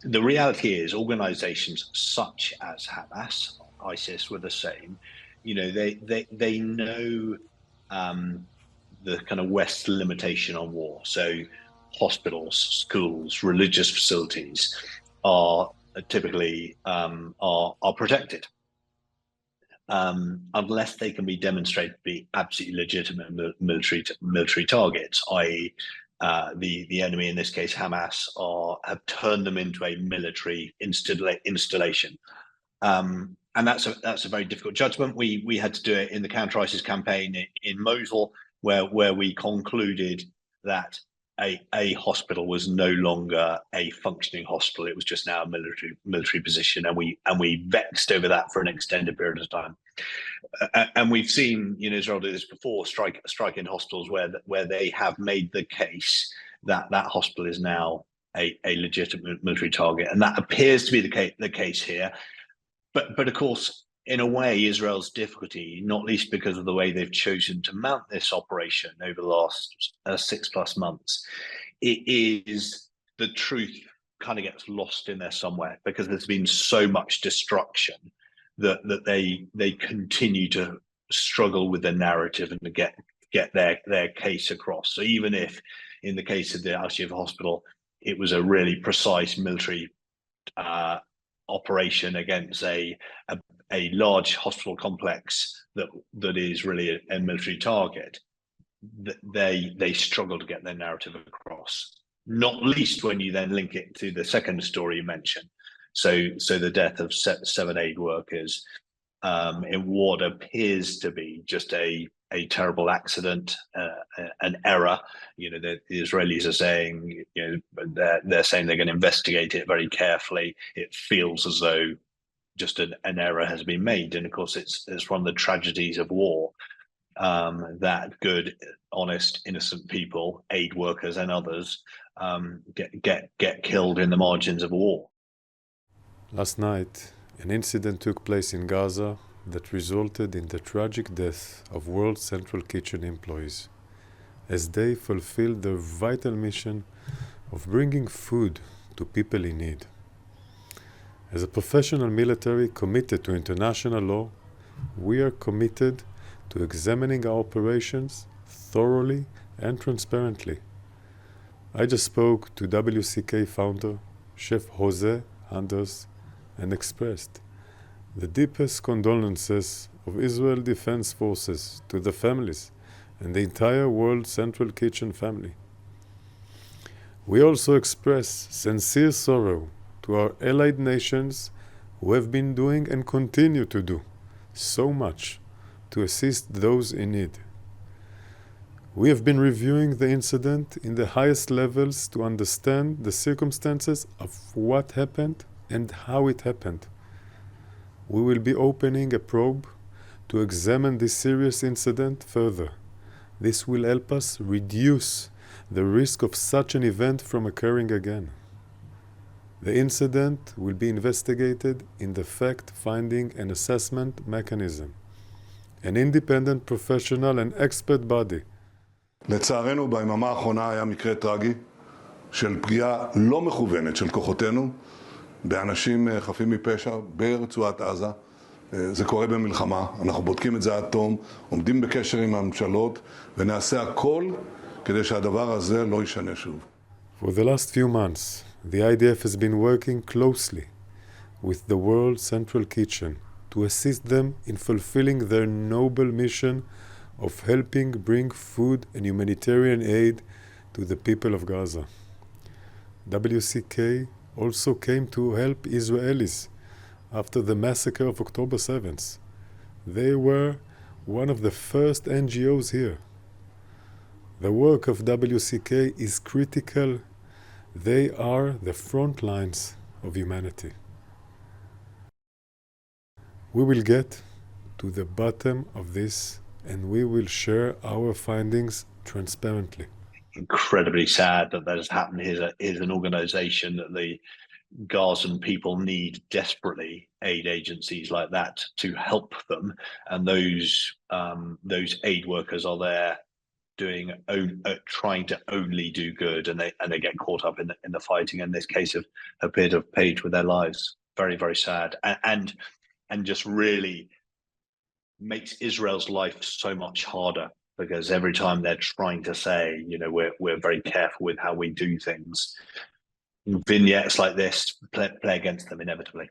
The reality is organizations such as Hamas, ISIS were the same. They know um, the kind of West's limitation on war. So hospitals, schools, religious facilities are typically are protected unless they can be demonstrated to be absolutely legitimate military targets, i.e., the enemy, in this case Hamas, have turned them into a military installation. And that's a very difficult judgment. We had to do it in the counter-ISIS campaign in Mosul, where we concluded that a hospital was no longer a functioning hospital. It was just now a military position, and we vexed over that for an extended period of time. And we've seen, Israel do this before, striking hospitals where they have made the case that that hospital is now a legitimate military target, and that appears to be the case here. But of course, in a way, Israel's difficulty, not least because of the way they've chosen to mount this operation over the last 6+ months, it is the truth kind of gets lost in there somewhere, because there's been so much destruction that they continue to struggle with the narrative and to get their case across. So even if, in the case of the Al-Shifa hospital, it was a really precise military operation against a large hospital complex that is really a military target, they struggle to get their narrative across. Not least when you then link it to the second story you mentioned. So the death of 7 aid workers in what appears to be just a terrible accident, an error. The Israelis are saying, they're saying they're going to investigate it very carefully. It feels as though just an error has been made, and of course, it's one of the tragedies of war, that good, honest, innocent people, aid workers and others, get killed in the margins of war. Last night, an incident took place in Gaza that resulted in the tragic death of World Central Kitchen employees as they fulfilled their vital mission of bringing food to people in need. As a professional military committed to international law, we are committed to examining our operations thoroughly and transparently. I just spoke to WCK founder, Chef Jose Anders, and expressed the deepest condolences of Israel Defense Forces to the families and the entire World Central Kitchen family. We also express sincere sorrow to our allied nations who have been doing and continue to do so much to assist those in need. We have been reviewing the incident in the highest levels to understand the circumstances of what happened and how it happened. We will be opening a probe to examine this serious incident further. This will help us reduce the risk of such an event from occurring again. The incident will be investigated in the fact-finding and assessment mechanism, an independent professional and expert body. לצערנו, ביממה האחרונה היה מקרה טרגי של פגיעה לא מכוונת של כוחותינו באנשים חפים מפשע ברצועת עזה. זה קורה במלחמה, אנחנו בודקים את זה עד תום, עומדים בקשר עם הממשלות ונעשה הכל כדי שהדבר הזה לא יישנה שוב. For the last few months, the IDF has been working closely with the World Central Kitchen to assist them in fulfilling their noble mission of helping bring food and humanitarian aid to the people of Gaza. WCK also came to help Israelis after the massacre of October 7th. They were one of the first NGOs here. The work of WCK is critical. They are the front lines of humanity. We will get to the bottom of this, and we will share our findings transparently. Incredibly sad that has happened. Here's an organization that the Gazan people need desperately, aid agencies like that to help them, and those aid workers are there trying to only do good, and they get caught up in the fighting. In this case, have appear to have paid with their lives. Very, very sad, and just really makes Israel's life so much harder, because every time they're trying to say, we're very careful with how we do things, vignettes like this play against them inevitably.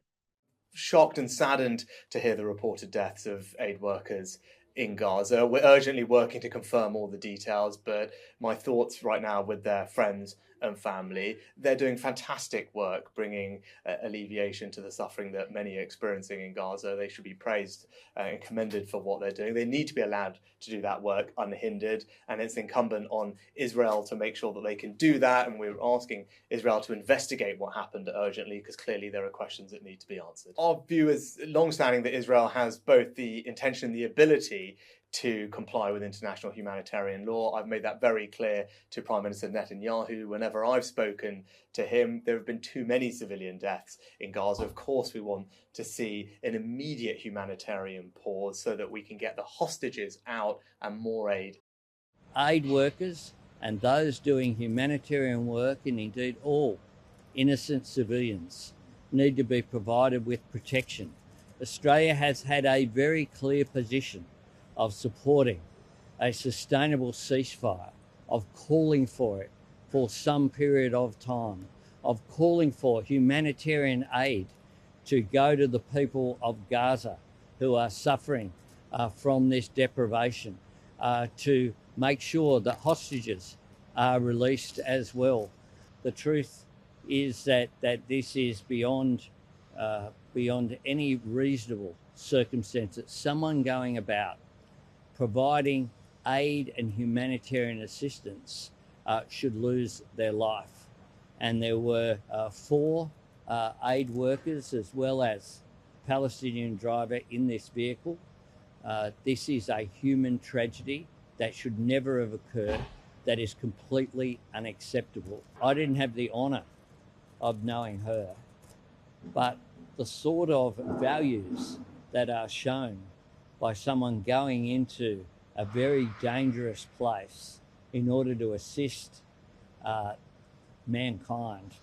Shocked and saddened to hear the reported deaths of aid workers in Gaza. We're urgently working to confirm all the details, but my thoughts right now with their friends and family. They're doing fantastic work, bringing alleviation to the suffering that many are experiencing in Gaza. They should be praised and commended for what they're doing. They need to be allowed to do that work unhindered, and it's incumbent on Israel to make sure that they can do that. And we're asking Israel to investigate what happened urgently, because clearly there are questions that need to be answered. Our view is long-standing that Israel has both the intention and the ability to comply with international humanitarian law. I've made that very clear to Prime Minister Netanyahu. Whenever I've spoken to him, there have been too many civilian deaths in Gaza. Of course, we want to see an immediate humanitarian pause so that we can get the hostages out and more aid. Aid workers and those doing humanitarian work, and indeed all innocent civilians, need to be provided with protection. Australia has had a very clear position of supporting a sustainable ceasefire, of calling for it for some period of time, of calling for humanitarian aid to go to the people of Gaza who are suffering from this deprivation, to make sure that hostages are released as well. The truth is that this is beyond any reasonable circumstance that someone going about providing aid and humanitarian assistance should lose their life. And there were 4 aid workers as well as Palestinian driver in this vehicle. This is a human tragedy that should never have occurred, that is completely unacceptable. I didn't have the honour of knowing her, but the sort of values that are shown by someone going into a very dangerous place in order to assist mankind,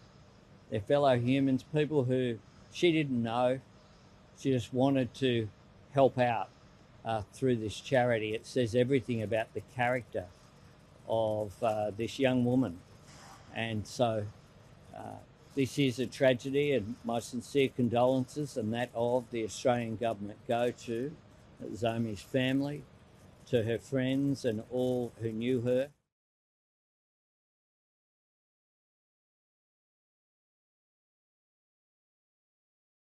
their fellow humans, people who she didn't know, she just wanted to help out through this charity. It says everything about the character of this young woman. And so this is a tragedy, and my sincere condolences and that of the Australian government go to Zomi's family, to her friends and all who knew her.